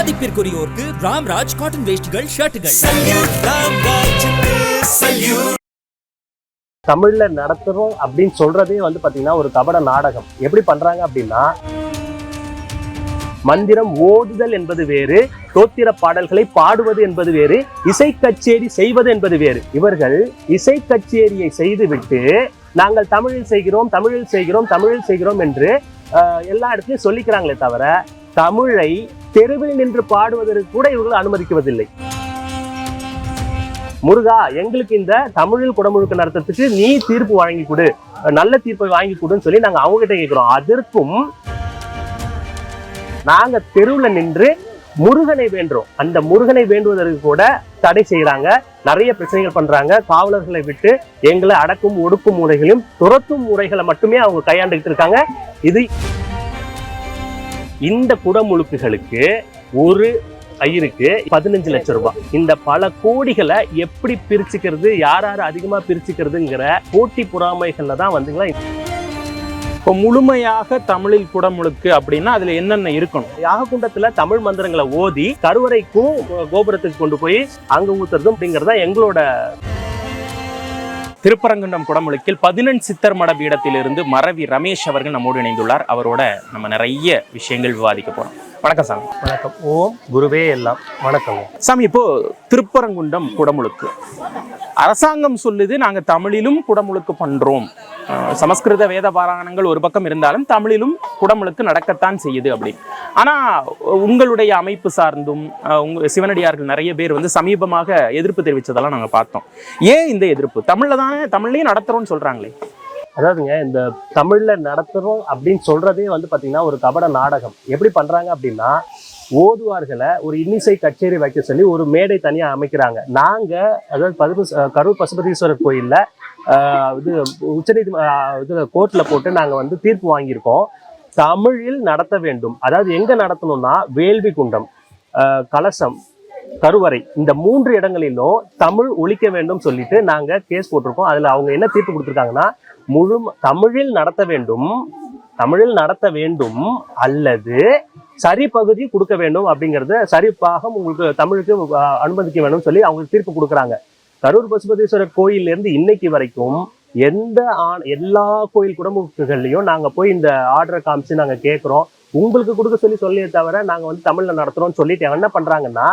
மதிப்பிற்குரியோருக்கு Ramraj cotton வேஷ்டிகள், ஷர்ட்டுகள். தமிழ்ல நடத்துறோம் அப்படின்னு சொல்றதே பாத்தீங்கன்னா ஒரு கபட நாடகம். எப்படி பண்றாங்க அப்படின்னா, மந்திரம் ஓதுதல் என்பது வேறு, தோத்திர பாடல்களை பாடுவது என்பது வேறு, இசை கச்சேரி செய்வது என்பது வேறு. இவர்கள் இசை கச்சேரியை செய்துவிட்டு நாங்கள் தமிழில் செய்கிறோம் தமிழில் செய்கிறோம் தமிழில் செய்கிறோம் என்று எல்லா இடத்துலையும் சொல்லிக்கிறாங்களே தவிர தமிழை தெருவில் நின்று பாடுவதற்கு கூட இவர்கள் அனுமதிக்குவதில்லை. முருகா, எங்களுக்கு இந்த தமிழில் குடமுழுக்கு நடத்துறதுக்கு நீ தீர்ப்பு வாங்கி கொடு, நல்ல தீர்ப்பை வாங்கி கொடுன்னு சொல்லி நாங்க அவங்க கிட்ட கேட்கிறோம். அதற்கும் நாங்க தெருவுல நின்று முருகனை வேண்டுறோம். அந்த முருகனை வேண்டுவதற்கு கூட தடை செய்யறாங்க, நிறைய பிரச்சனைகள் பண்றாங்க. காவலர்களை விட்டு எங்களை அடக்கும் ஒடுக்கும் முறைகளையும் துரத்தும் முறைகளை மட்டுமே அவங்க கையாண்டுகிட்டு இருக்காங்க. இது இந்த குடமுழுக்குகளுக்கு ஒரு ஐயருக்கு 15 லட்சம் ரூபாய். இந்த பல கோடிகளை எப்படி பிரிச்சுக்கிறது, யார் அதிகமா பிரிச்சுக்கிறதுங்கிற போட்டி பொறாமைகள்ல தான் வந்துங்களா. இப்போ முழுமையாக தமிழில் குடமுழுக்கு அப்படின்னா அதுல என்னென்ன இருக்கணும்? யாககுண்டத்துல தமிழ் மந்திரங்களை ஓதி கருவறைக்கும் கோபுரத்துக்கு கொண்டு போய் அங்க ஊத்துறதும் அப்படிங்கறதா எங்களோட. திருப்பரங்குன்றம் குடமுழுக்கில் 18 சித்தர் மட பீடத்திலிருந்து மரவி ரமேஷ் அவர்கள் நம்மோடு இணைந்துள்ளார். அவரோட நம்ம நிறைய விஷயங்கள் விவாதிக்க போறோம். வணக்கம் சாமி. வணக்கம். ஓம் குருவே எல்லாம். வணக்கம் சாமி. இப்போ திருப்பரங்குன்றம் குடமுழுக்கு அரசாங்கம் சொல்லுது நாங்க தமிழிலும் குடமுழுக்கு பண்றோம், சமஸ்கிருத வேத பாராயணங்கள் ஒரு பக்கம் இருந்தாலும் தமிழிலும் குடமுழுக்கு நடக்கத்தான் செய்யுது அப்படின்னு. ஆனா உங்களுடைய அமைப்பு சார்ந்தும் உங்க சிவனடியார்கள் நிறைய பேர் சமீபமாக எதிர்ப்பு தெரிவிச்சதெல்லாம் நாங்க பார்த்தோம். ஏன் இந்த எதிர்ப்பு? தமிழ்லயே நடத்துறோம்னு சொல்றாங்களே. அதாவதுங்க, இந்த தமிழ்ல நடத்துறோம் அப்படின்னு சொல்றதே பாத்தீங்கன்னா ஒரு கபட நாடகம். எப்படி பண்றாங்க அப்படின்னா, ஓதுவார்களை ஒரு இன்னிசை கச்சேரி வைக்க சொல்லி ஒரு மேடை தனியா அமைக்கிறாங்க. நாங்க அதாவது கரூர் பசுபதீஸ்வரர் கோயில்ல உச்சநீதிமன்ற கோர்ட்ல போட்டு நாங்க தீர்ப்பு வாங்கியிருக்கோம். தமிழில் நடத்த வேண்டும். அதாவது எங்க நடத்தணும்னா, வேள்வி குண்டம், கலசம், கருவறை, இந்த 3 இடங்களிலும் தமிழ் ஒழிக்க வேண்டும் சொல்லிட்டு நாங்க கேஸ் போட்டிருக்கோம். அதுல அவங்க என்ன தீர்ப்பு கொடுத்திருக்காங்கன்னா, தமிழில் நடத்த வேண்டும் அல்லது சரி பகுதி கொடுக்க வேண்டும் அப்படிங்கறது, சரிப்பாகம் உங்களுக்கு தமிழுக்கு அனுமதிக்க வேண்டும் சொல்லி அவங்க தீர்ப்பு கொடுக்குறாங்க. கரூர் பசுபதீஸ்வரர் கோயில்ல இருந்து இன்னைக்கு வரைக்கும் எல்லா கோயில் குடமுழுக்குகள்லையும் நாங்க போய் இந்த ஆர்டரை காமிச்சு நாங்க கேட்கிறோம். உங்களுக்கு கொடுக்க சொல்லியே தவிர நாங்க தமிழ்ல நடத்துறோம்னு சொல்லிட்டு என்ன பண்றாங்கன்னா,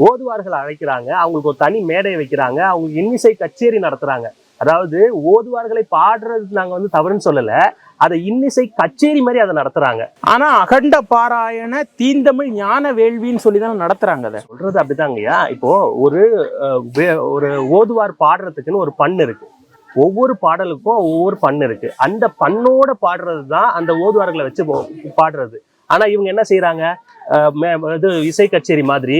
ஓதுவார்கள் அழைக்கிறாங்க, அவங்களுக்கு ஒரு தனி மேடை வைக்கிறாங்க, அவங்களுக்கு இன்னிசை கச்சேரி நடத்துறாங்க. அதாவது ஓதுவார்களை பாடுறது நாங்க தவறுன்னு சொல்லல, அதை இன்னிசை கச்சேரி மாதிரி அதை நடத்துறாங்க. ஆனா அகண்ட பாராயண தீந்தமிழ் ஞான வேள்வின்னு சொல்லிதான் நடத்துறாங்க. அதை சொல்றது அப்படிதாங்கய்யா. இப்போ ஒரு ஓதுவார் பாடுறதுக்குன்னு ஒரு பண்ணு இருக்கு. ஒவ்வொரு பாடலுக்கும் ஒவ்வொரு பண்ணு இருக்கு. அந்த பண்ணோட பாடுறது தான் அந்த ஓதுவார்களை வச்சு பாடுறது. ஆனா இவங்க என்ன செய்யறாங்க, இசை கச்சேரி மாதிரி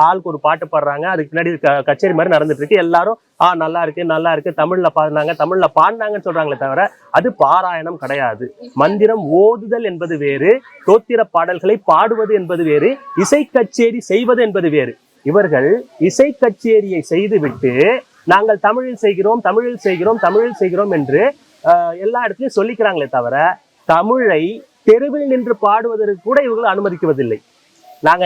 ஆளுக்கு ஒரு பாட்டு பாடுறாங்க, அதுக்கு பின்னாடி கச்சேரி மாதிரி நடந்துட்டு இருக்கு. எல்லாரும் நல்லா இருக்கு தமிழ்ல பாடினாங்கன்னு சொல்றாங்களே தவிர அது பாராயணம் கிடையாது. மந்திரம் ஓதுதல் என்பது வேறு, தோத்திர பாடல்களை பாடுவது என்பது வேறு, இசை கச்சேரி செய்வது என்பது வேறு. இவர்கள் இசை கச்சேரியை செய்துவிட்டு நாங்கள் தமிழில் செய்கிறோம் தமிழில் செய்கிறோம் தமிழில் செய்கிறோம் என்று எல்லா இடத்துலையும் சொல்லிக்கிறாங்களே தவிர தமிழை தெருவில் நின்று பாடுவதற்கு கூட இவர்கள் அனுமதிக்குவதில்லை. நாங்க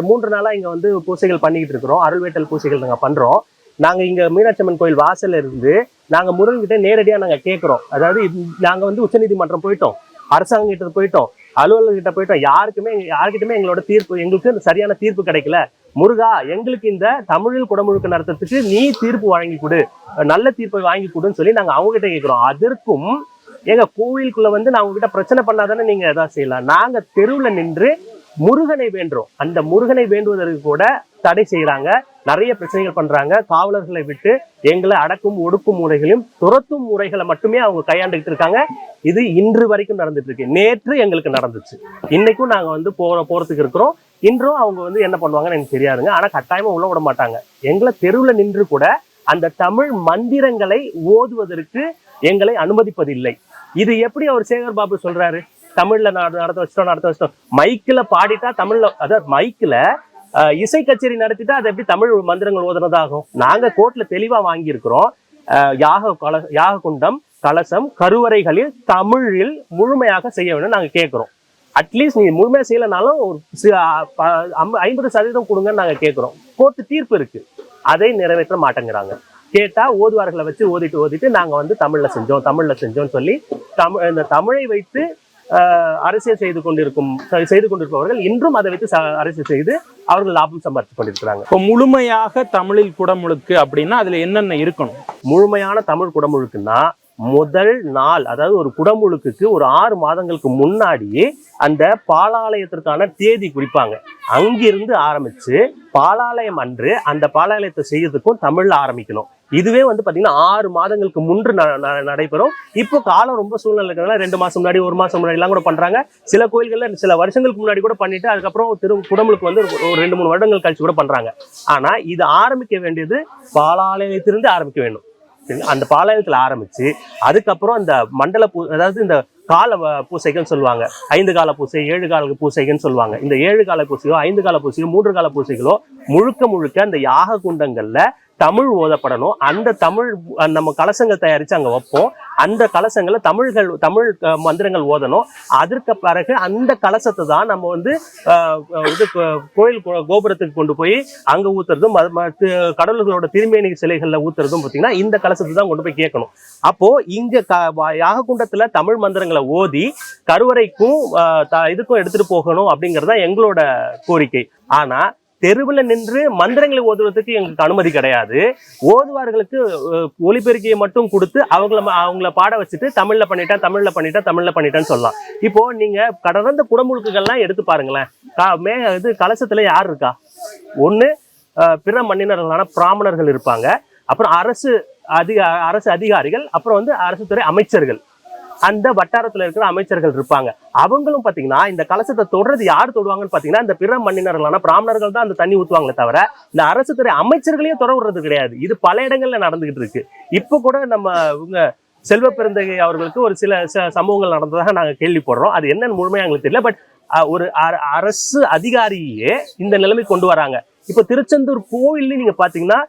3 நாளா இங்க பூசைகள் பண்ணிக்கிட்டு இருக்கிறோம். அருள்வேட்டல் பூசைகள் நாங்க பண்றோம். நாங்க இங்க மீனாட்சியம்மன் கோயில் வாசல்ல இருந்து நாங்க முருகன்கிட்ட நேரடியா நாங்க கேட்கிறோம். அதாவது நாங்க உச்சநீதிமன்றம் போயிட்டோம், அரசாங்கம் கிட்ட போயிட்டோம், அலுவலர்கிட்ட போயிட்டோம். யாருக்கிட்டுமே எங்களோட தீர்ப்பு, எங்களுக்கு சரியான தீர்ப்பு கிடைக்கல. முருகா, எங்களுக்கு இந்த தமிழில் குடமுழுக்கு நடத்துறதுக்கு நீ தீர்ப்பு வாங்கி கொடு, நல்ல தீர்ப்பை வாங்கி கொடுன்னு சொல்லி நாங்க அவங்க கிட்ட கேட்கிறோம். அதற்கும் எங்க கோவிலுக்குள்ள நான் உங்ககிட்ட பிரச்சனை பண்ணாதானே நீங்க எதாவது செய்யலாம். நாங்க தெருவுல நின்று முருகனை வேண்டுறோம். அந்த முருகனை வேண்டுவதற்கு கூட தடை செய்யறாங்க, நிறைய பிரச்சனைகள் பண்றாங்க. காவலர்களை விட்டு எங்களை அடக்கும் ஒடுக்கும் முறைகளையும் துரத்தும் முறைகளை மட்டுமே அவங்க கையாண்டுகிட்டு இருக்காங்க. இது இன்று வரைக்கும் நடந்துட்டு இருக்கு. நேற்று எங்களுக்கு நடந்துச்சு, இன்னைக்கும் நாங்க போறதுக்கு இருக்கிறோம். இன்றும் அவங்க என்ன பண்ணுவாங்கன்னு எனக்கு தெரியாதுங்க. ஆனா கட்டாயமா உள்ள விட மாட்டாங்க. எங்களை தெருவுல நின்று கூட அந்த தமிழ் மந்திரங்களை ஓதுவதற்கு எங்களை அனுமதிப்பதில்லை. இது எப்படி அவர் சேகர் பாபு சொல்றாரு, தமிழ்ல நடத்த வச்சிட்டோம். மைக்கில் பாடிட்டா தமிழ்ல, அதாவது மைக்கில் இசை கச்சேரி நடத்திட்டா அது எப்படி தமிழ் மந்திரங்கள் ஓதுனதாகும்? நாங்க கோர்ட்ல தெளிவா வாங்கியிருக்கிறோம். யாக குண்டம், கலசம், கருவறைகளில் தமிழில் முழுமையாக செய்ய வேண்டும் நாங்க கேட்கிறோம். அட்லீஸ்ட் நீங்க முழுமையா செய்யலைனாலும் ஒரு 50% கொடுங்கன்னு நாங்க கேட்கிறோம். கோர்ட்டு தீர்ப்பு இருக்கு, அதை நிறைவேற்ற மாட்டேங்கிறாங்க. கேட்டா ஓதுவார்களை வச்சு ஓதிட்டு நாங்க வந்து தமிழ்ல செஞ்சோம்னு சொல்லி இந்த தமிழை வைத்து அரசியல் செய்து கொண்டிருப்பவர்கள் இன்றும் அதை வைத்து அரசியல் செய்து அவர்கள் லாபம் சம்பாதித்து கொண்டிருக்கிறாங்க. இப்போ முழுமையாக தமிழில் குடமுழுக்கு அப்படின்னா அதுல என்னென்ன இருக்கணும்? முழுமையான தமிழ் குடமுழுக்குன்னா முதல் நாள், அதாவது ஒரு குடமுழுக்குக்கு ஒரு 6 மாதங்களுக்கு முன்னாடியே அந்த பாலாலயத்திற்கான தேதி குறிப்பாங்க. அங்கிருந்து ஆரம்பிச்சு பாலாலயம் அன்று அந்த பாலாலயத்தை செய்யறதுக்கும் தமிழ்ல ஆரம்பிக்கணும். இதுவே வந்து பாத்தீங்கன்னா 6 மாதங்களுக்கு முன்று நடைபெறும். இப்போ காலம் ரொம்ப சூழ்நிலை இருக்கிறதுனால 2 மாசம் முன்னாடி 1 மாசம் முன்னாடி எல்லாம் கூட பண்றாங்க. சில கோயில்கள்ல சில வருஷங்களுக்கு முன்னாடி கூட பண்ணிட்டு அதுக்கப்புறம் குடமுழுக்கு வந்து ஒரு 2-3 வருடங்கள் கழிச்சு கூட பண்றாங்க. ஆனா இது ஆரம்பிக்க வேண்டியது பாலாலயத்திலிருந்து ஆரம்பிக்க வேண்டும். அந்த பாலாலயத்துல ஆரம்பிச்சு அதுக்கப்புறம் அந்த மண்டல அதாவது இந்த கால பூசைகள் சொல்லுவாங்க, 5 கால பூசை 7 கால பூசைகள்னு சொல்லுவாங்க. இந்த 7 கால பூசையோ 5 கால பூசையோ 3 கால பூசைகளோ முழுக்க அந்த யாக குண்டங்கள்ல தமிழ் ஓதப்படணும். அந்த தமிழ் நம்ம கலசங்கள் தயாரிச்சு அங்க வைப்போம். அந்த கலசங்களை தமிழ் மந்திரங்கள் ஓதணும். அதற்கு பிறகு அந்த கலசத்தை தான் நம்ம வந்து கோயில் கோபுரத்துக்கு கொண்டு போய் அங்க ஊத்துறதும் கடவுள்களோட திருமேனி சிலைகள்ல ஊத்துறதும் பார்த்தீங்கன்னா இந்த கலசத்தை தான் கொண்டு போய் கேட்கணும். அப்போ இங்க யாக குண்டத்துல தமிழ் மந்திரங்களை ஓதி கருவறைக்கும் இதுக்கும் எடுத்துட்டு போகணும் அப்படிங்கிறது தான் எங்களோட கோரிக்கை. ஆனா தெருவில் நின்று மந்திரங்களை ஓதுவதற்கு எங்களுக்கு அனுமதி கிடையாது. ஓதுவார்களுக்கு ஒலிபெருக்கியை மட்டும் கொடுத்து அவங்கள பாட வச்சுட்டு தமிழ்ல பண்ணிட்டேன்னு சொல்லலாம். இப்போ நீங்க கடந்த குடமுழுக்குகள்லாம் எடுத்து பாருங்களேன், இது கலசத்துல யார் இருக்கா? ஒண்ணு பிற மன்னினர்களான பிராமணர்கள் இருப்பாங்க, அப்புறம் அரசு அதிகாரிகள், அப்புறம் வந்து அரசு துறை அமைச்சர்கள், அந்த வட்டாரத்துல இருக்கிற அமைச்சர்கள் இருப்பாங்க. அவங்களும் பாத்தீங்கன்னா இந்த கலசத்தை தொடுறது யார் தொடுவாங்கன்னு பாத்தீங்கன்னா இந்த பிற மன்னினர்களான பிராமணர்கள் தான் அந்த தண்ணி ஊத்துவாங்களே தவிர இந்த அரசு துறை அமைச்சர்களையும் தொட விடுறது கிடையாது. இது பல இடங்கள்ல நடந்துகிட்டு இருக்கு. இப்ப கூட நம்ம இவங்க செல்வ பெருந்தகை அவர்களுக்கு ஒரு சில சம்பவங்கள் நடந்ததாக நாங்க கேள்விப்படுறோம். அது என்னன்னு முழுமையா எங்களுக்கு தெரியல. பட் ஒரு அரசு அதிகாரியே இந்த நிலைமை கொண்டு வராங்க. இப்ப திருச்செந்தூர் கோவில்ல நீங்க பாத்தீங்கன்னா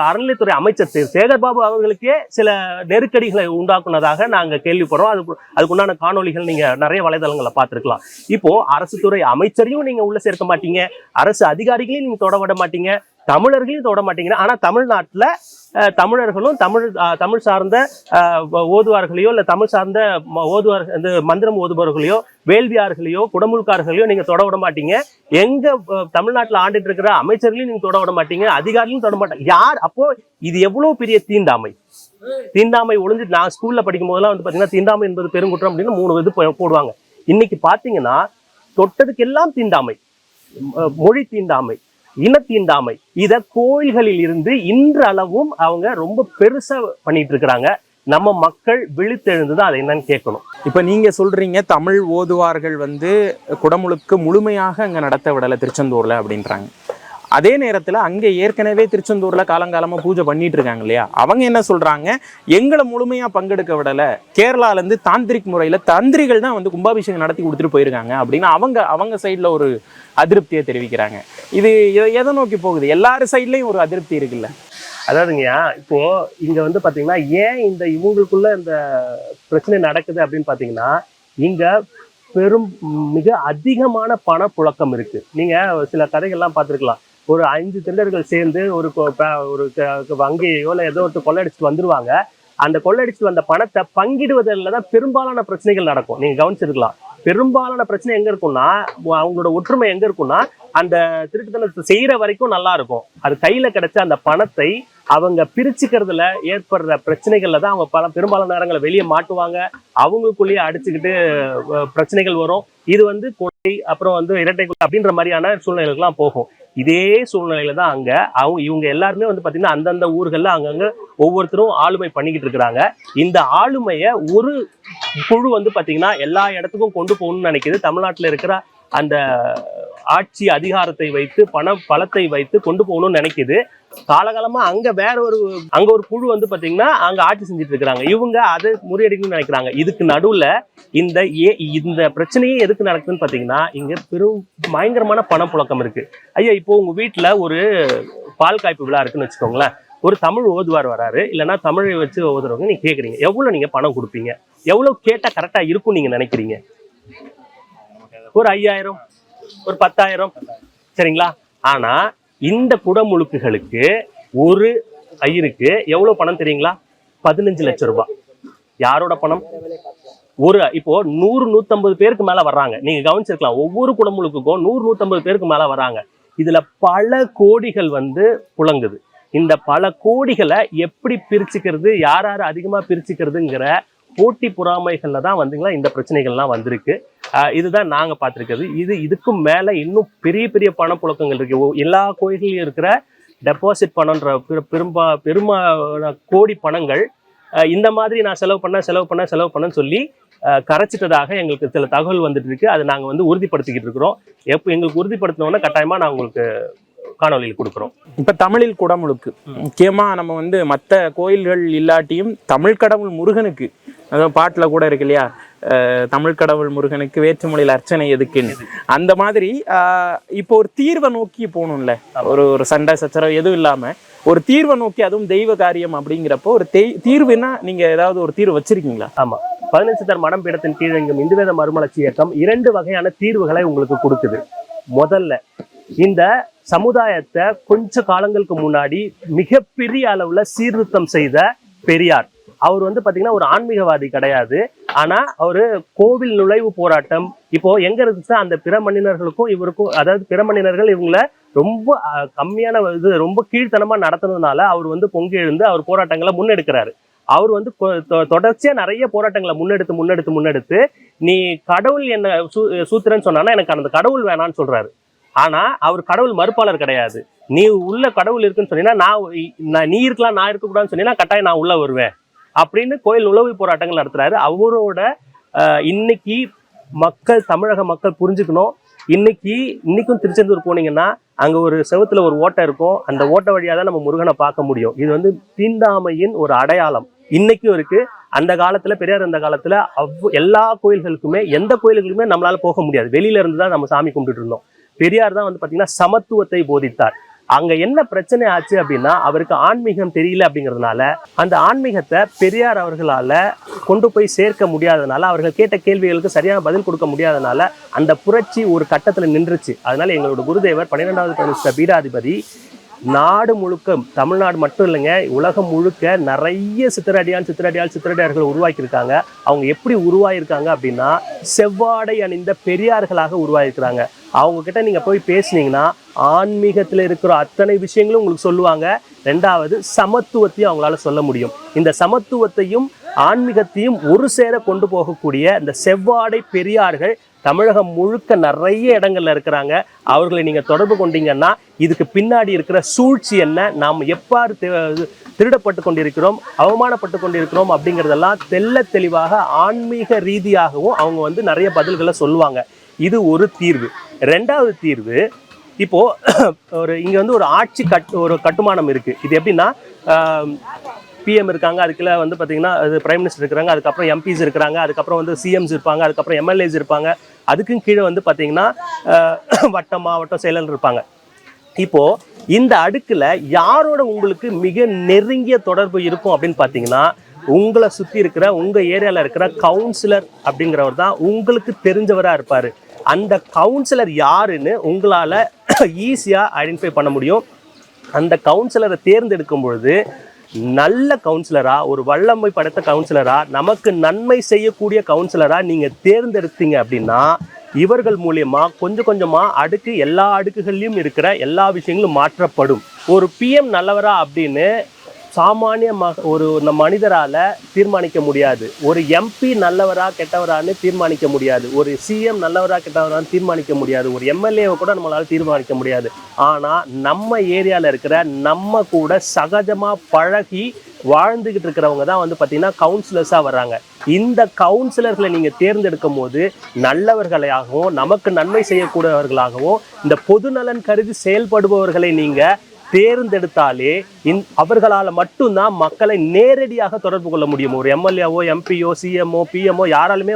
அறநிலைத்துறை அமைச்சர் சேகர்பாபு அவர்களுக்கே சில நெருக்கடிகளை உண்டாக்குனதாக நாங்க கேள்விப்படுறோம். அதுக்குண்டான காணொலிகள் நீங்க நிறைய வலைதளங்களை பார்த்திருக்கலாம். இப்போ அரசு துறை அமைச்சரையும் நீங்க உள்ள சேர்க்க மாட்டீங்க, அரசு அதிகாரிகளையும் நீங்க தொட விட மாட்டீங்க, தமிழர்களையும் தொட மாட்டீங்கன்னா. ஆனா தமிழ்நாட்டுல தமிழர்களும் தமிழ் சார்ந்த ஓதுவார்களையோ இல்ல தமிழ் சார்ந்த மந்திரம் ஓதுபவர்களையோ வேள்வியார்களையோ குடமுழுக்கார்களையோ நீங்க தொட விட மாட்டீங்க. எங்க தமிழ்நாட்டுல ஆண்டுட்டு இருக்கிற அமைச்சர்களையும் நீங்க தொட விட மாட்டீங்க, அதிகாரிகளையும் தொட மாட்டாங்க. யார்? அப்போ இது எவ்வளவு பெரிய தீண்டாமை ஒளிஞ்சு. நான் ஸ்கூல்ல படிக்கும் போதெல்லாம் வந்து பாத்தீங்கன்னா தீண்டாமை என்பது பெருங்குற்றம் அப்படின்னு 3 இது போடுவாங்க. இன்னைக்கு பாத்தீங்கன்னா தொட்டதுக்கு எல்லாம் தீண்டாமை, மொழி தீண்டாமை, இன தீண்டாமை. இத கோயில்களில் இருந்து இன்றளவும் அவங்க ரொம்ப பெருசா பண்ணிட்டு இருக்கிறாங்க. நம்ம மக்கள் விழித்தெழுந்துதான் அதை என்னன்னு கேட்கணும். இப்ப நீங்க சொல்றீங்க தமிழ் ஓதுவார்கள் வந்து குடமுழுக்கு முழுமையாக அங்க நடத்த விடலை திருச்செந்தூர்ல அப்படின்றாங்க. அதே நேரத்துல அங்க ஏற்கனவே திருச்செந்தூர்ல காலங்காலமா பூஜை பண்ணிட்டு இருக்காங்க இல்லையா, அவங்க என்ன சொல்றாங்க, எங்களை முழுமையா பங்கெடுக்க விடல, கேரளால இருந்து தாந்திரிக் முறையில தந்திரிகள் தான் வந்து கும்பாபிஷேகம் நடத்தி கொடுத்துட்டு போயிருக்காங்க அப்படின்னு அவங்க சைட்ல ஒரு அதிருப்தியை தெரிவிக்கிறாங்க. இது எதை நோக்கி போகுது? எல்லாரும் சைட்லயும் ஒரு அதிருப்தி இருக்குல்ல. அதாவதுங்கய்யா, இப்போ இங்க வந்து பாத்தீங்கன்னா ஏன் இவங்களுக்குள்ள இந்த பிரச்சனை நடக்குது அப்படின்னு பாத்தீங்கன்னா இங்க மிக அதிகமான பணப்புழக்கம் இருக்கு. நீங்க சில கதைகள்லாம் பார்த்துருக்கலாம். ஒரு 5 திருடர்கள் சேர்ந்து ஒரு வங்கியோ இல்லை ஏதோ ஒரு கொள்ளையடிச்சுட்டு வந்துருவாங்க. அந்த கொள்ளையடிச்சுட்டு வந்த பணத்தை பங்கிடுவதில் தான் பெரும்பாலான பிரச்சனைகள் நடக்கும். நீங்க கவனிச்சிருக்கலாம். பெரும்பாலான பிரச்சனை எங்க இருக்கும்னா அவங்களோட ஒற்றுமை எங்க இருக்கும்னா அந்த திருட்டுத்தனத்தை செய்யற வரைக்கும் நல்லா இருக்கும். அது கையில கிடைச்ச அந்த பணத்தை அவங்க பிரிச்சுக்கிறதுல ஏற்படுற பிரச்சனைகள்ல தான் அவங்க பெரும்பாலான நேரங்களை வெளியே மாட்டுவாங்க. அவங்களுக்குள்ளேயே அடிச்சுக்கிட்டு பிரச்சனைகள் வரும். இது வந்து கொலை, அப்புறம் வந்து இரட்டை கொலை அப்படின்ற மாதிரியான சூழ்நிலைகள்லாம் போகும். இதே சூழ்நிலையில தான் இவங்க எல்லாருமே வந்து பாத்தீங்கன்னா அந்தந்த ஊர்கள்ல அங்கங்க ஒவ்வொருத்தரும் ஆளுமை பண்ணிக்கிட்டு இருக்கிறாங்க. இந்த ஆளுமையை ஒரு குழு வந்து பாத்தீங்கன்னா எல்லா இடத்துக்கும் கொண்டு போகணும்னு நினைக்குது. தமிழ்நாட்டுல இருக்கிற அந்த ஆட்சி அதிகாரத்தை வைத்து பலத்தை வைத்து கொண்டு போகணும்னு நினைக்குது. காலகாலமா அங்க ஒரு குழு வந்து பாத்தீங்கன்னா அங்க ஆட்சி செஞ்சுட்டு இருக்கிறாங்க. இவங்க அதை முறியடிக்கணும்னு நினைக்கிறாங்க. இதுக்கு நடுவுல இந்த பிரச்சனையே எதுக்கு நடக்குதுன்னு பாத்தீங்கன்னா இங்க பயங்கரமான பணப்புழக்கம் இருக்கு. ஐயா, இப்போ உங்க வீட்டுல ஒரு பால் காய்ப்பு விழா இருக்குன்னு வச்சுக்கோங்களேன். ஒரு தமிழ் ஓதுவார் வராரு, இல்லைன்னா தமிழை வச்சு ஓதுறவங்க நீங்க கேக்குறீங்க, எவ்வளவு நீங்க பணம் கொடுப்பீங்க? எவ்வளவு கேட்டா கரெக்டா இருக்கும் நீங்க நினைக்கிறீங்க? ஒரு 5000, ஒரு 10,000, சரிங்களா? ஆனா இந்த குடமுழுக்குகளுக்கு ஒரு ஐயருக்கு எவ்வளவு பணம் தெரியுங்களா? 15 லட்சம் ரூபாய். யாரோட பணம்? இப்போ 100-150 பேருக்கு மேல வர்றாங்க. நீங்க கவனிச்சிருக்கலாம், ஒவ்வொரு குடமுழுக்குக்கும் 100-150 பேருக்கு மேல வர்றாங்க. இதுல பல கோடிகள் புழங்குது. இந்த பல கோடிகளை எப்படி பிரிச்சுக்கிறது, யார் அதிகமா பிரிச்சுக்கிறதுங்கிற போட்டி பொறாமைகள்ல தான் இந்த பிரச்சனைகள்லாம் வந்திருக்கு. இதுதான் நாங்க பார்த்திருக்கிறது. இதுக்கும் மேல இன்னும் பெரிய பெரிய பணப்புழக்கங்கள் இருக்கு. எல்லா கோயில்களையும் இருக்கிற டெபாசிட் பணம்ன்ற பெருமா கோடி பணங்கள் இந்த மாதிரி நான் செலவு பண்ணேன்னு சொல்லி கரைச்சிட்டதாக எங்களுக்கு சில தகவல் வந்துட்டு இருக்கு. அதை நாங்க உறுதிப்படுத்திக்கிட்டு இருக்கிறோம். எங்களுக்கு உறுதிப்படுத்தினோன்னா கட்டாயமா நான் உங்களுக்கு காணொலியில் கொடுக்குறோம். இப்ப தமிழில் குடமுழுக்கு முக்கியமா நம்ம மற்ற கோயில்கள் இல்லாட்டியும் தமிழ் கடவுள் முருகனுக்கு, அதாவது பாட்டுல கூட இருக்கு இல்லையா, தமிழ் கடவுள் முருகனுக்கு வேற்றுமொழியில் அர்ச்சனை எதுக்குன்னு. அந்த மாதிரி இப்போ ஒரு தீர்வை நோக்கி போகணும்ல, ஒரு சண்டை சச்சரவு எதுவும் இல்லாம ஒரு தீர்வை நோக்கி, அதுவும் தெய்வ காரியம் அப்படிங்கிறப்போ ஒரு தீர்வுன்னா நீங்க ஏதாவது ஒரு தீர்வு வச்சிருக்கீங்களா? ஆமா, 15 சித்தர் மடம் பீடத்தின் கீழ் இயங்கும் இந்துவேத மறுமலர்ச்சி இயக்கம் 2 வகையான தீர்வுகளை உங்களுக்கு கொடுக்குது. முதல்ல, இந்த சமுதாயத்தை கொஞ்ச காலங்களுக்கு முன்னாடி மிகப்பெரிய அளவுல சீர்திருத்தம் செய்த பெரியார், அவர் பாத்தீங்கன்னா ஒரு ஆன்மீகவாதி கிடையாது. ஆனா அவரு கோவில் நுழைவு போராட்டம் இப்போ எங்க இருந்துச்சு, அந்த பிற மன்னினர்களுக்கும் இவருக்கும், அதாவது பிற மன்னினர்கள் இவங்கள ரொம்ப கம்மியான ரொம்ப கீழ்த்தனமா நடத்துனதுனால அவர் பொங்கி எழுந்து அவர் போராட்டங்களை முன்னெடுக்கிறாரு. அவர் தொடர்ச்சியா நிறைய போராட்டங்களை முன்னெடுத்து நீ கடவுள் என்ன சூத்திரன்னு சொன்னா எனக்கு அந்த கடவுள் வேணான்னு சொல்றாரு. ஆனா அவர் கடவுள் மறுப்பாளர் கிடையாது. நீ உள்ள கடவுள் இருக்குன்னு சொன்னீங்கன்னா, நீ இருக்கலாம், நான் இருக்கக்கூடாதுன்னு சொன்னீங்கன்னா கட்டாயம் நான் உள்ள வருவேன் அப்படின்னு கோயில் நுழைவு போராட்டங்கள் நடத்துறாரு. அவரோட இன்னைக்கு தமிழக மக்கள் புரிஞ்சுக்கணும். இன்னைக்கும் திருச்செந்தூர் போனீங்கன்னா அங்க ஒரு செவத்துல ஒரு ஓட்டை இருக்கும். அந்த ஓட்டை வழியா தான் நம்ம முருகனை பார்க்க முடியும். இது தீண்டாமையின் ஒரு அடையாளம் இன்னைக்கும் இருக்கு. அந்த காலத்துல, பெரியார் அந்த காலத்துல எல்லா கோயில்களுக்குமே, எந்த கோயில்களுக்குமே நம்மளால போக முடியாது. வெளியில இருந்து தான் நம்ம சாமி கும்பிட்டு இருந்தோம். பெரியார் தான் பாத்தீங்கன்னா சமத்துவத்தை போதித்தார். அங்க என்ன பிரச்சனை ஆச்சு அப்படின்னா, அவருக்கு ஆன்மீகம் தெரியல அப்படிங்கிறதுனால அந்த ஆன்மீகத்தை பெரியார் அவர்களால கொண்டு போய் சேர்க்க முடியாதனால, அவர்கள் கேட்ட கேள்விகளுக்கு சரியான பதில் கொடுக்க முடியாதனால அந்த புரட்சி ஒரு கட்டத்துல நின்றுச்சு. அதனால எங்களோட குருதேவர் 12வது பீடாதிபதி நாடு முழுக்க, தமிழ்நாடு மட்டும் இல்லைங்க, உலகம் முழுக்க நிறைய சித்தரடியார்கள் உருவாக்கியிருக்காங்க. அவங்க எப்படி உருவாயிருக்காங்க அப்படின்னா, செவ்வாடை அணிந்த பெரியார்களாக உருவாயிருக்கிறாங்க. அவங்க கிட்ட நீங்க போய் பேசுனீங்கன்னா ஆன்மீகத்துல இருக்கிற அத்தனை விஷயங்களும் உங்களுக்கு சொல்லுவாங்க. 2வது, சமத்துவத்தையும் அவங்களால சொல்ல முடியும். இந்த சமத்துவத்தையும் ஆன்மீகத்தையும் ஒரு சேர கொண்டு போகக்கூடிய இந்த செவ்வாடை பெரியார்கள் தமிழகம் முழுக்க நிறைய இடங்கள்ல இருக்கிறாங்க. அவர்களை நீங்க தொடர்பு கொண்டீங்கன்னா இதுக்கு பின்னாடி இருக்கிற சூழ்ச்சி என்ன, நாம் எவ்வாறு திருடப்பட்டு கொண்டிருக்கிறோம், அவமானப்பட்டு கொண்டிருக்கிறோம் அப்படிங்கிறதெல்லாம் தெல்ல தெளிவாக ஆன்மீக ரீதியாகவும் அவங்க நிறைய பதில்களை சொல்லுவாங்க. இது ஒரு தீர்வு. 2வது தீர்வு, இப்போ இங்க ஒரு ஆட்சி ஒரு கட்டுமானம் இருக்கு. இது எப்படின்னா, பிஎம் இருக்காங்க, அதுக்குள்ள பாத்தீங்கன்னா அது பிரைம் மினிஸ்டர் இருக்கிறாங்க, அதுக்கப்புறம் எம்பிஸ் இருக்கிறாங்க, அதுக்கப்புறம் சிஎம்ஸ் இருப்பாங்க, அதுக்கப்புறம் எம்எல்ஏஸ் இருப்பாங்க, அதுக்கும் கீழே பாத்தீங்கன்னா வட்டம், மாவட்டம் செயலர் இருப்பாங்க. இப்போ இந்த அடுக்குல யாரோட உங்களுக்கு மிக நெருங்கிய தொடர்பு இருக்கும் அப்படின்னு பாத்தீங்கன்னா, உங்களை சுத்தி இருக்கிற, உங்க ஏரியால இருக்கிற கவுன்சிலர் அப்படிங்கிறவர் தான் உங்களுக்கு தெரிஞ்சவரா இருப்பாரு. அந்த கவுன்சிலர் யாருன்னு உங்களால ஈஸியா ஐடென்டிஃபை பண்ண முடியும். அந்த கவுன்சிலரை தேர்ந்தெடுக்கும் பொழுது நல்ல கவுன்சிலரா, ஒரு வல்லமை படைத்த கவுன்சிலரா, நமக்கு நன்மை செய்யக்கூடிய கவுன்சிலரா நீங்க தேர்ந்தெடுத்தீங்க அப்படின்னா, இவர்கள் மூலியமா கொஞ்சம் கொஞ்சமா எல்லா அடுக்குகள்லயும் இருக்கிற எல்லா விஷயங்களும் மாற்றப்படும். ஒரு பிஎம் நல்லவரா அப்படின்னு சாமானிய ஒரு மனிதரால தீர்மானிக்க முடியாது. ஒரு எம்பி நல்லவரா கெட்டவரான்னு தீர்மானிக்க முடியாது. ஒரு சிஎம் நல்லவரா கெட்டவரான்னு தீர்மானிக்க முடியாது. ஒரு எம்எல்ஏவை கூட நம்மளால தீர்மானிக்க முடியாது. ஆனா நம்ம ஏரியால இருக்கிற, நம்ம கூட சகஜமா பழகி வாழ்ந்துகிட்டு இருக்கிறவங்க தான் பாத்தீங்கன்னா கவுன்சிலர்ஸா வர்றாங்க. இந்த கவுன்சிலர்களை நீங்க தேர்ந்தெடுக்கும் போது நல்லவர்களாகவும், நமக்கு நன்மை செய்யக்கூடியவர்களாகவும், இந்த பொது நலன் கருதி செயல்படுபவர்களை நீங்க தேர்ந்தெடுத்தாலே அவர்களால் மட்டும்தான் மக்களை நேரடியாக தொடர்பு கொள்ள முடியும். ஒரு எம்எல்ஏவோ, எம்பியோ, சிஎம்ஓ, பிஎம்ஓ யாராலுமே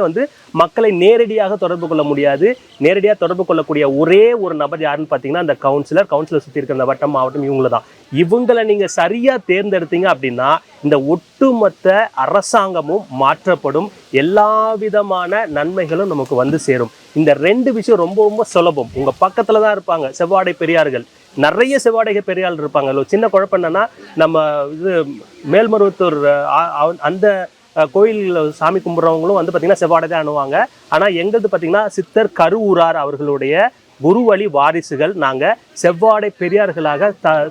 மக்களை நேரடியாக தொடர்பு கொள்ள முடியாது. நேரடியாக தொடர்பு கொள்ளக்கூடிய ஒரே ஒரு நபர் யாருன்னு பார்த்தீங்கன்னா அந்த கவுன்சிலர் சுற்றி இருக்கிற வட்டம், மாவட்டம், இவங்கள தான். இவங்களை நீங்க சரியா தேர்ந்தெடுத்தீங்க அப்படின்னா இந்த ஒட்டுமொத்த அரசாங்கமும் மாற்றப்படும். எல்லா விதமான நன்மைகளும் நமக்கு சேரும். இந்த 2 விஷயம் ரொம்ப ரொம்ப சுலபம். உங்க பக்கத்துல தான் இருப்பாங்க செவ்வாடை பெரியார்கள். நிறைய செவ்வாடை பெரியார்கள் இருப்பாங்க. சின்ன குழப்பம் என்னன்னா, நம்ம இது மேல்மருவத்தூர் அந்த கோயில் சாமி கும்பிட்றவங்களும் வந்து பார்த்தீங்கன்னா செவ்வாடை தான் அணுவாங்க. ஆனால் எங்களது பார்த்தீங்கன்னா சித்தர் கருவூரார் அவர்களுடைய குருவழி வாரிசுகள். நாங்கள் செவ்வாடை பெரியார்களாக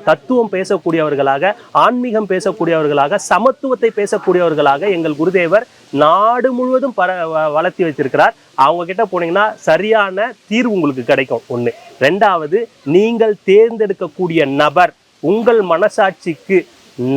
தத்துவம் பேசக்கூடியவர்களாக, ஆன்மீகம் பேசக்கூடியவர்களாக, சமத்துவத்தை பேசக்கூடியவர்களாக எங்கள் குருதேவர் நாடு முழுவதும் வளர்த்தி வச்சிருக்கிறார். அவங்க கிட்ட போனீங்கன்னா சரியான தீர்வு உங்களுக்கு கிடைக்கும். 1. 2வது, நீங்கள் தேர்ந்தெடுக்கக்கூடிய நபர் உங்கள் மனசாட்சிக்கு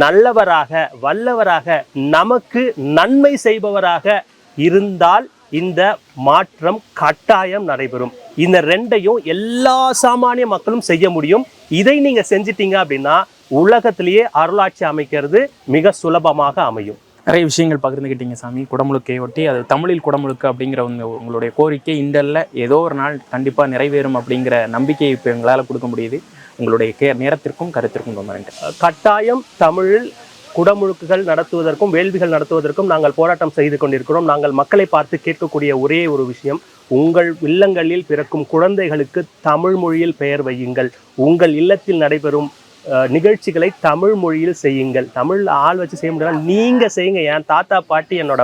நல்லவராக, வல்லவராக, நமக்கு நன்மை செய்பவராக இருந்தால் இந்த மாற்றம் கட்டாயம் நடைபெறும். இந்த 2ஐயும் எல்லா சாமானிய மக்களும் செய்ய முடியும். இதை நீங்க செஞ்சிட்டீங்க அப்படின்னா உலகத்திலேயே அருளாட்சி அமைக்கிறது மிக சுலபமாக அமையும். நிறைய விஷயங்கள் பகிர்ந்துக்கிட்டீங்க சாமி. குடமுழுக்கை ஒட்டி அது தமிழில் குடமுழுக்கு அப்படிங்கிற உங்களுடைய கோரிக்கை இன்றல்ல ஏதோ ஒரு நாள் கண்டிப்பாக நிறைவேறும் அப்படிங்கிற நம்பிக்கையை இப்போ எங்களால் கொடுக்க முடியுது. உங்களுடைய நேரத்திற்கும் கருத்திற்கும் ரொம்ப நன்றி. கட்டாயம் தமிழில் குடமுழுக்குகள் நடத்துவதற்கும் வேள்விகள் நடத்துவதற்கும் நாங்கள் போராட்டம் செய்து கொண்டிருக்கிறோம். நாங்கள் மக்களை பார்த்து கேட்கக்கூடிய ஒரே ஒரு விஷயம், உங்கள் இல்லங்களில் பிறக்கும் குழந்தைகளுக்கு தமிழ் மொழியில் பெயர் வையுங்கள். உங்கள் இல்லத்தில் நடைபெறும் நிகழ்ச்சிகளை தமிழ் மொழியில் செய்யுங்கள். தமிழ் ஆள் வச்சு செய்ய முடியாது, நீங்க செய்யுங்க. என் தாத்தா பாட்டி என்னோட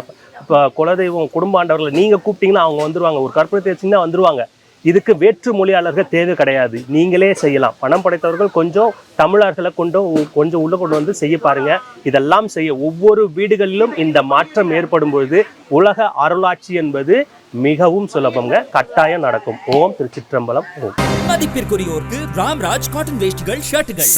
குலதெய்வம் குடும்பாண்டவர்களை நீங்க கூப்பிட்டீங்கன்னா அவங்க வந்துருவாங்க. ஒரு கற்பனை வச்சிங்கன்னா வந்துருவாங்க. இதுக்கு வேற்று மொழியாளர்கள் தேவை கிடையாது, நீங்களே செய்யலாம். பணம் படைத்தவர்கள் கொஞ்சம் தமிழர்களை கொஞ்சம் உள்ள கொண்டு வந்து செய்ய பாருங்க. இதெல்லாம் செய்ய ஒவ்வொரு வீடுகளிலும் இந்த மாற்றம் ஏற்படும் பொழுது உலக அருளாட்சி என்பது மிகவும் சுலபங்க. கட்டாயம் நடக்கும். ஓம் திருச்சிற்றம்பலம். ஓம். மதிப்பிற்குரியோருக்கு ராம்ராஜ் காட்டன் வேஷ்டிகள், ஷர்ட்டுகள்.